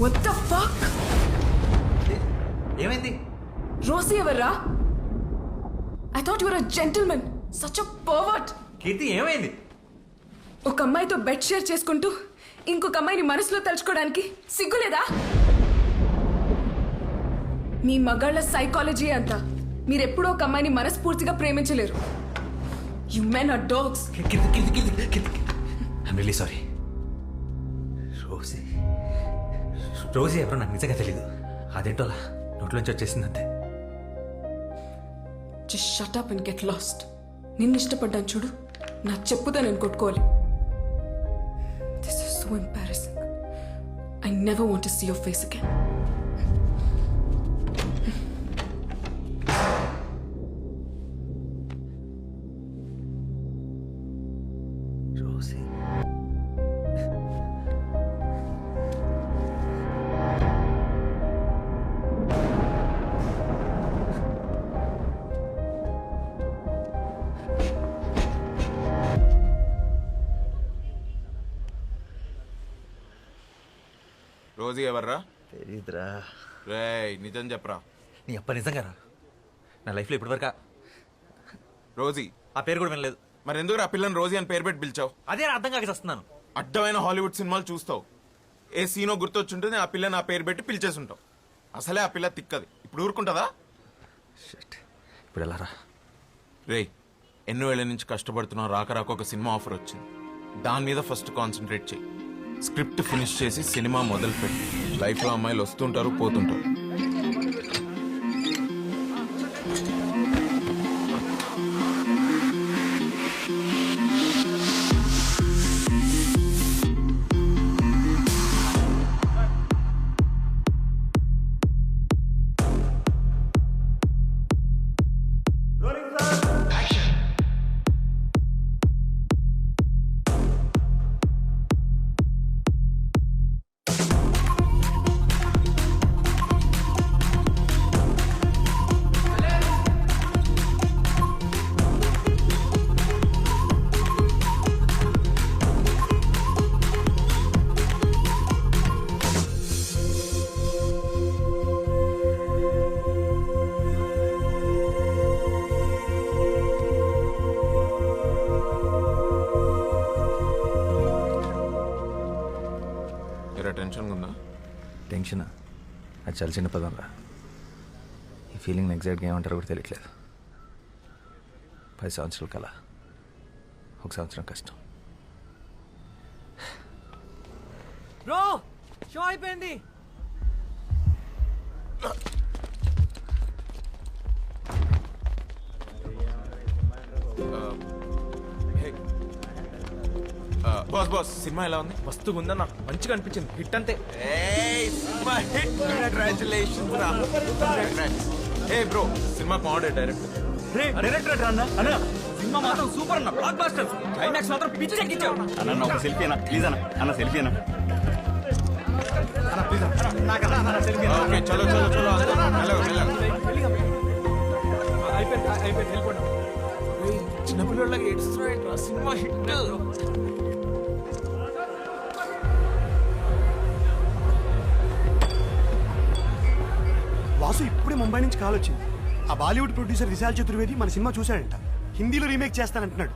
What the fuck? ఏమైంది? రోసి ఎవర్రా? I thought you were a gentleman. Such a pervert. కీర్తి ఏమైంది? ఒక అమ్మాయితో బెడ్ షేర్ చేసుకుంటూ ఇంకొక అమ్మాయిని మనసులో తలుచుకోవడానికి సిగ్గులేదా? మీ మగాళ్ళ సైకాలజీ అంతా మీరెప్పుడూ ఒక అమ్మాయిని మనస్ఫూర్తిగా ప్రేమించలేరు. You men are dogs. Keerthi I'm really sorry. Rosie ఎవరో నాకు నిజంగా తెలీదు. అదేంటో అలా నోట్లోంచి వచ్చేసింది అంతే. Just shut up and get lost. నిన్ను ఇష్టపడ్డాను చూడు, నా చెప్పుతో నేను కొట్టుకోవాలి. This is so embarrassing. I never want to see your face again. Rosie Rosie ఎవర్రా? తెలీదురా. రేయ్ నిజం చెప్పరా. నీ అప్ప నిజంగా రా. నా లైఫ్లో ఇప్పటివరకు రోజీ ఆ పేరు కూడా వినలేదు. మరి ఎందుకు ఆ పిల్లని రోజీ అని పేరు పెట్టి పిలిచావు? అదే అర్థం కాక వస్తున్నాను. అడ్డమైన హాలీవుడ్ సినిమాలు చూస్తావు, ఏ సీనో గుర్తొచ్చుంటుంది, ఆ పిల్లని ఆ పేరు పెట్టి పిలిచేసుంటావు. అసలే ఆ పిల్ల తిక్కది, ఇప్పుడు ఊరుకుంటుందా? ఇప్పుడు ఎలా రా? రేయ్ ఎన్నో ఏళ్ళ నుంచి కష్టపడుతున్నావు, రాక రాక ఒక సినిమా ఆఫర్ వచ్చింది. దాని మీద ఫస్ట్ కాన్సన్ట్రేట్ చేయి. స్క్రిప్ట్ ఫినిష్ చేసి సినిమా మొదలు పెట్టి. లైఫ్లో అమ్మాయిలు వస్తుంటారు, పోతుంటారు. టెన్షన్ ఉందా? టెన్షనా? అది చాలా చిన్న పదం రా. ఈ ఫీలింగ్ ఎగ్జాక్ట్గా ఏమంటారో కూడా తెలియట్లేదు. 10 సంవత్సరాల కల, 1 సంవత్సరం కష్టం. బ్రో షో అయిపోయింది. బాస్ సినిమా ఎలా ఉంది? మస్తుగా ఉందన్న, మంచిగా అనిపించింది. హిట్ అంతే. బ్రో సినిమా బాగుండే డైరెక్టర్. డైరెక్టర్ అన్న సినిమా మాత్రం సూపర్ అన్న, బ్లాక్ బాస్టర్. క్లైమాక్స్ మాత్రం పిచ్చి ఎక్కించావు అన్న. ఒక సెల్ఫీ అన్న ప్లీజ్ అన్న సెల్ఫీ అన్న. ఓకే చలో అయిపోయింది వెళ్ళిపోండి. చిన్నపిల్లలకి ఏడుస్తున్నాడు, సినిమా హిట్. వాసు ఇప్పుడే ముంబై నుంచి కాల్ వచ్చింది. ఆ బాలీవుడ్ ప్రొడ్యూసర్ విశాల్ చతుర్వేది మన సినిమా చూశాడంట. హిందీలో రీమేక్ చేస్తానంటున్నాడు.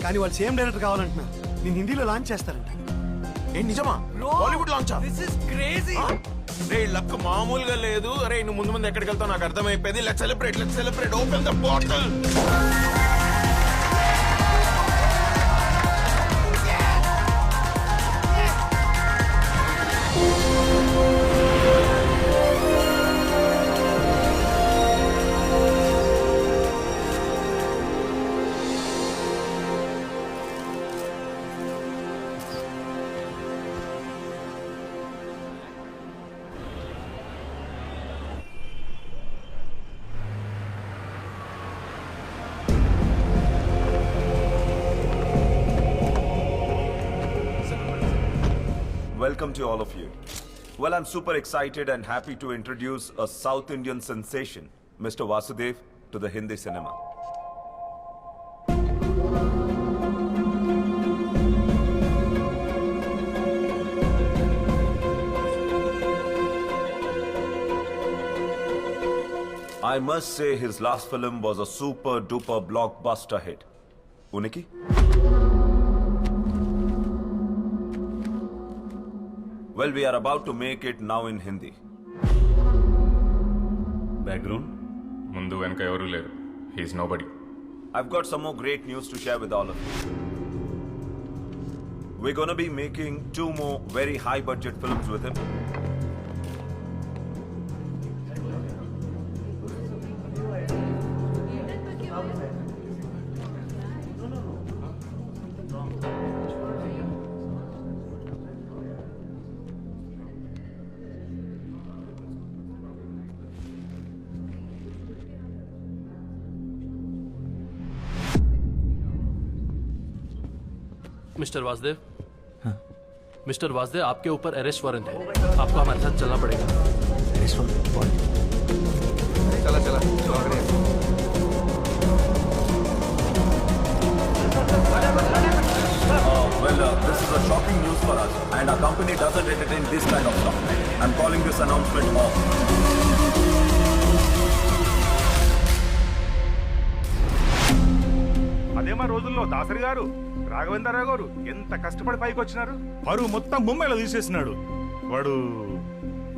కానీ వాళ్ళు సేమ్ డైరెక్టర్ కావాలంటున్నారు. నేను హిందీలో లాంచ్ చేస్తారంట. ఏ నిజమా? Bollywood launch? This is crazy. Ray luck మామూలుగా లేదు. అరే నువ్వు ముందు ఎక్కడికి వెళ్తావు నాకు అర్థమైపోయింది. Let's celebrate. Open the bottle. Welcome to all of you. Well, I'm super excited and happy to introduce a South Indian sensation, Mr. Vasudev, to the Hindi cinema. I must say his last film was a super duper blockbuster hit. Uniki? Well, we are about to make it now in Hindi. Background ముందు వెనక ఎవరూ లేరు. He's nobody. I've got some more great news to share with all of you. We're gonna be making 2 more very high budget films with him. Mister Vasudev, mister Vasudev, आपके ऊपर arrest warrant है. आपको हमारे साथ चलना पड़ेगा. चला चला चला. This is a shocking news for us, and our company doesn't entertain this kind of stuff. I'm calling this announcement off. అదే మా రోజుల్లో దాసరి గారు, రాఘవేంద్రరావు గారు ఎంత కష్టపడి పైకి వచ్చినారు. పరువు మొత్తం ముంబైలో తీసేసినాడు వాడు.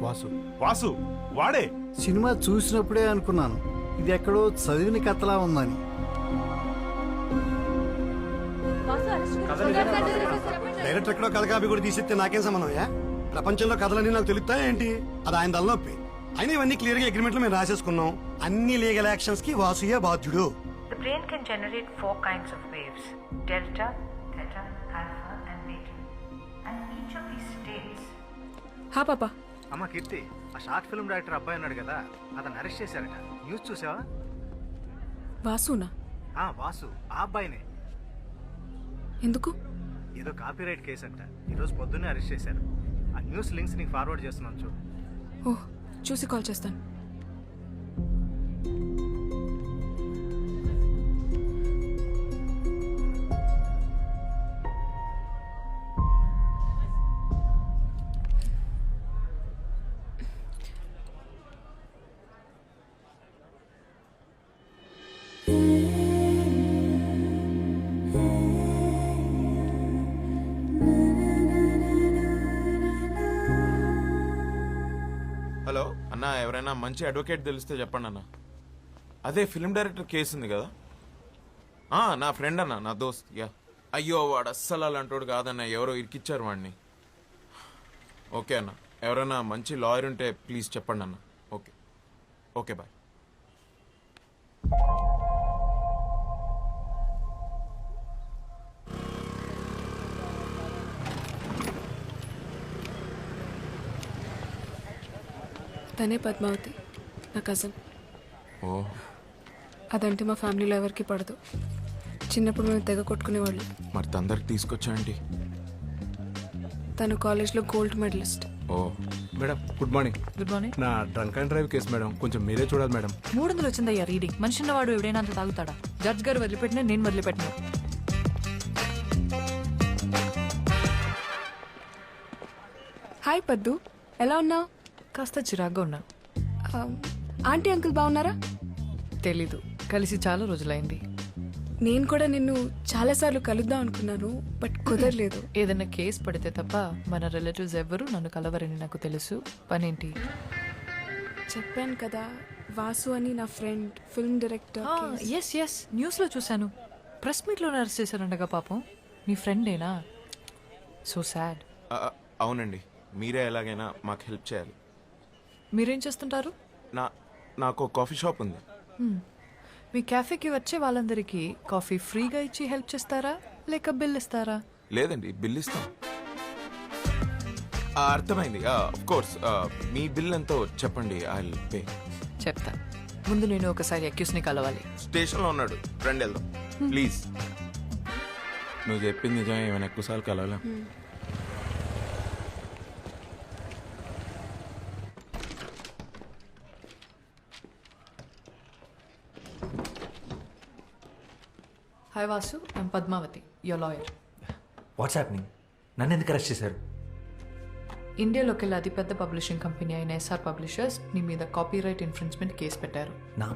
వాసు వాసు వాడే. సినిమా చూసినప్పుడే అనుకున్నాను ఇది ఎక్కడో చదివిన కథలా ఉందని. డైరెక్టర్ ఎక్కడో కథ కాపీ కూడా తీసిస్తే నాకేం సంబంధమయ్యా? ప్రపంచంలో కథలన్నీ నాకు తెలుస్తాయా ఏంటి? అది ఆయన తలనొప్పి. అయినా ఇవన్నీ క్లియర్ గా అగ్రిమెంట్ లో మేము రాసేసుకున్నాం. అన్ని లీగల్ యాక్షన్స్ కి వాసుయే బాధ్యుడు. The brain can generate 4 kinds of waves: delta, theta, alpha, and beta. And each of these states. హా పాపా. అమ్మ కీర్తి, ఆ షార్ట్ ఫిల్మ్ డైరెక్టర్ అబ్బాయి ఉన్నాడు కదా, అతను అరెస్ట్ చేశారట. న్యూస్ చూసావా? వాసునా? వాసు ఆ అబ్బాయినే. ఎందుకు? ఏదో కాపీరైట్ కేసు అంట. ఈరోజు పొద్దున్నే అరెస్ట్ చేశారు. ఆ న్యూస్ లింక్స్ నీకు ఫార్వర్డ్ చేస్తున్నాను చూడు. ఓహ్, చూసి కాల్ చేస్తాను. హలో అన్న, ఎవరైనా మంచి అడ్వకేట్ తెలిస్తే చెప్పండి అన్న. అదే ఫిల్మ్ డైరెక్టర్ కేసు ఉంది కదా, నా ఫ్రెండ్ అన్న, నా దోస్త్. యా. అయ్యో, వాడు అస్సలు అలాంటోడు కాదన్న, ఎవరో ఇరికిచ్చారు వాడిని. ఓకే అన్న, ఎవరైనా మంచి లాయర్ ఉంటే ప్లీజ్ చెప్పండి అన్న. Okay okay, bye. తనే పద్మావతి, నా కజిన్. ఓ, అదంటే మా ఫ్యామిలీలో ఎవరికి పడదు. చిన్నప్పుడు మేము తెగ కొట్టుకునేవాళ్ళు. మరి తొందరకి తీసుకొచ్చాయండి. తను కాలేజ్లో గోల్డ్ మెడలిస్ట్. ఓ madam, good morning. Good morning. నా drunk and drive case madam, కొంచెం మీరే చూడాలి మేడం. 300 వచ్చిందయ్యా రీడింగ్. మనిషి ఉన్నవాడు ఎవడైనా అంత తాగుతాడా? జడ్జ్ గారు వదిలిపెట్టినా నేను వదిలిపెట్టినా. హాయ్ పద్దు, ఎలా ఉన్నావు? కాస్త చిరాగ్గా ఉన్నా. ఆంటీ అంకుల్ బాగున్నారా? తెలీదు, కలిసి చాలా రోజులైంది. నేను కూడా నిన్ను చాలాసార్లు కలుద్దాం అనుకున్నాను, బట్ కుదరలేదు. ఏదైనా కేసు పడితే తప్ప మన రిలేటివ్స్ ఎవ్వరూ నన్ను కలవరని నాకు తెలుసు. పనేంటి? చెప్పాను కదా, వాసు అని నా friend, film director. Yes yes, న్యూస్లో చూశాను. ప్రెస్ మీట్లో అరెస్ట్ చేశారండగా. పాపం మీ ఫ్రెండేనా? So sad. అవునండి, మీరే ఎలాగైనా మాకు హెల్ప్ చేయాలి. మీరేం చేస్తుంటారు? నాకు కాఫీ షాప్ ఉంది. మీ క్యాఫేకి వచ్చే వాళ్ళందరికీ కాఫీ ఫ్రీగా ఇచ్చి హెల్ప్ చేస్తారా, లేక బిల్ ఇస్తారా? లేదండి, బిల్ ఇస్తాం. అర్థమైంది. Of course. మీ బిల్ ఎంతో చెప్పండి, ఐ విల్ పే. చెప్తా. ముందు నేను ఒకసారి అక్యూస్ని కలవాలి. స్టేషన్లో ఉన్నాడు, రండి వెళ్దాం ప్లీజ్. నువ్వు చెప్పింది నిజమే, ఏమైనా ఎక్కువసార్లు కలవాలా? Hi Vasu, I'm Padmavathi, your lawyer. What's happening? నన్ను ఎందుకు అరెస్ట్ చేశారు? ఇండియాలోకెల్లా అతిపెద్ద పబ్లిషింగ్ కంపెనీ అయిన ఎస్ఆర్ పబ్లిషర్స్ నీ మీద కాపీరైట్ ఇన్ఫ్రిన్స్మెంట్ కేసు పెట్టారు. నా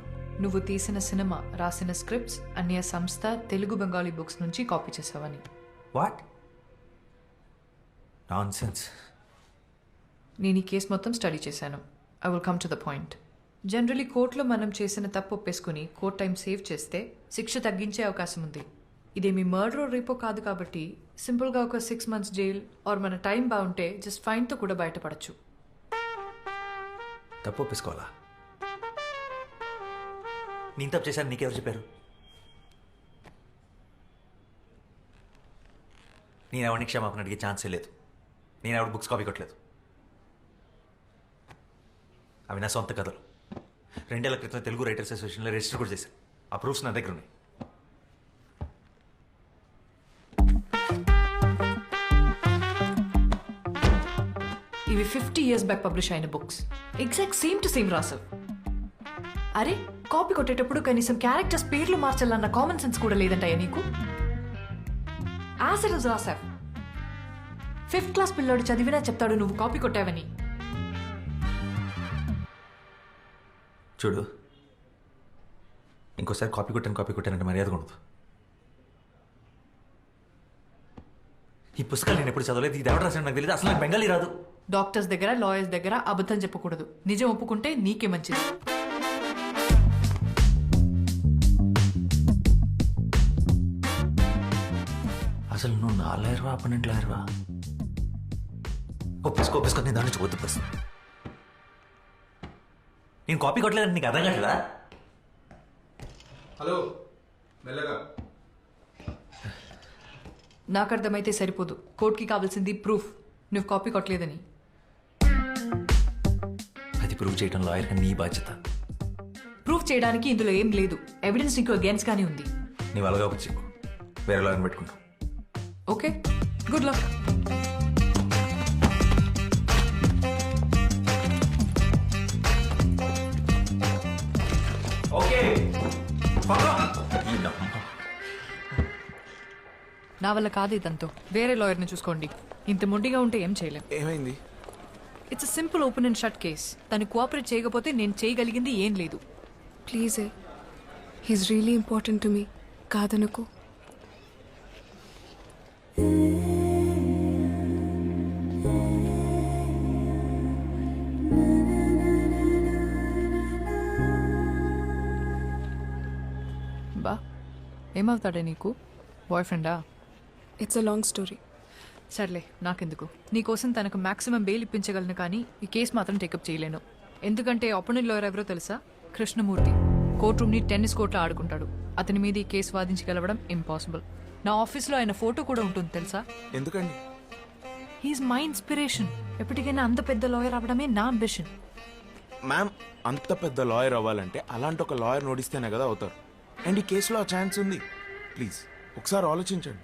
నువ్వు తీసిన సినిమా, రాసిన స్క్రిప్ట్స్ అన్య సంస్థ తెలుగు బెంగాలీ బుక్స్ నుంచి కాపీ చేసావని. What nonsense. నేను ఈ కేసు మొత్తం స్టడీ చేశాను. I will come to the point. Generally కోర్టులో మనం చేసిన తప్పు ఒప్పేసుకుని కోర్ట్ టైం సేవ్ చేస్తే శిక్ష తగ్గించే అవకాశం ఉంది. ఇదేమి మర్డర్ రేపో కాదు కాబట్టి సింపుల్గా ఒక 6 months జైల్ ఆర్ మన టైం బాగుంటే జస్ట్ ఫైన్తో కూడా బయటపడచ్చు. తప్పు ఒప్పేసుకోవాలా? నేను తప్పు చేశాను నీకెవరు చెప్పారు? నేను ఎవరిని క్షమాపణ అడిగే ఛాన్సే లేదు. నేను ఎవరి బుక్స్ కాపీ కొట్టలేదు. అవి నా సొంత కథలు. 2 ఏళ్ల క్రితం తెలుగు రైటర్స్ అసోసియేషన్లో రిజిస్టర్ కూడా చేశాను. ఆ ప్రూఫ్స్ నా దగ్గర ఉన్నాయి. ఇవి 50 years బ్యాక్ పబ్లిష్ అయిన books. Exact same to same రాసావు. అరే కాపీ కొట్టేటప్పుడు కనీసం క్యారెక్టర్స్ పేర్లు మార్చాలన్న కామన్ సెన్స్ కూడా లేదంటాయా నీకు? యాసిడ్స్ రాసావు. 5th class పిల్లోడు చదివినా చెప్తాడు నువ్వు కాపీ కొట్టావని. చూడు, ఇంకోసారి కాపీ కొట్టానంటే మర్యాద ఉండదు. ఈ పుస్తకాలు నేను ఎప్పుడు చదవలేదు. ఇది ఎవరు రాసాడు నాకు తెలియదు. అసలు నాకు బెంగాలీ రాదు. డాక్టర్స్ దగ్గర, లాయర్స్ దగ్గర అబద్ధం చెప్పకూడదు. నిజం ఒప్పుకుంటే నీకే మంచిది. అసలు నువ్వు నా లాయర్వా, అపనెంట్ లాయర్వా? ఒప్పేసుకో నేను దాని నుంచి వద్దు. ప్లస్ నేను కాపీ కొట్టలేదంటే నీకు అర్థం కావట్లేదా? హలో, మెల్లగా. నాకు అర్థమైతే సరిపోదు. కోర్టుకి కావాల్సింది ప్రూఫ్ నువ్వు కాపీ కొట్టలేదని. అది ప్రూవ్ చేయడం లాయర్ నీ బాధ్యత. ప్రూఫ్ చేయడానికి ఇందులో ఏం లేదు. ఎవిడెన్స్ నీకు అగేన్స్ట్ గానే ఉంది. నీవు అలాగా వచ్చి వేరే లాయర్ని పెట్టుకుంటావు. Okay, good luck. ఓకే, నా వల్ల కాదు ఇదంతా. వేరే లాయర్ని చూసుకోండి. ఇంత మొండిగా ఉంటే ఏం చేయలేం. ఏమైంది? It's simple open and shut case. తను కోఆపరేట్ చేయకపోతే నేను చేయగలిగింది ఏం లేదు. Please he's really important to me. కాదనుకో. బా, ఏమవుతాడే నీకు? బాయ్ ఫ్రెండా? It's a long story. సర్లే, నాకెందుకు. నీకోసం తనకు మాక్సిమం బెయిల్ ఇప్పించగలను, కానీ ఈ కేసు మాత్రం టేకప్ చేయలేను. ఎందుకంటే అపోనెంట్ లాయర్ ఎవరో తెలుసా? కృష్ణమూర్తి. కోర్ట్ రూమ్ని టెన్నిస్ కోర్ట్లో ఆడుకుంటాడు. అతని మీద ఈ కేసు వాదించగలవడం ఇంపాసిబుల్. నా ఆఫీస్లో ఆయన ఫోటో కూడా ఉంటుంది తెలుసా? ఎందుకండి? He's my inspiration. ఎప్పటికైనా అంత పెద్ద లాయర్ అవ్వడమే నా అంబిషన్. మ్యామ్, అంత పెద్ద లాయర్ అవ్వాలంటే అలాంటి ఒక లాయర్ నోడిస్తేనే కదా అవుతారు. అండ్ ఈ కేసులో ఆ ఛాన్స్ ఉంది. ప్లీజ్ ఒకసారి ఆలోచించండి.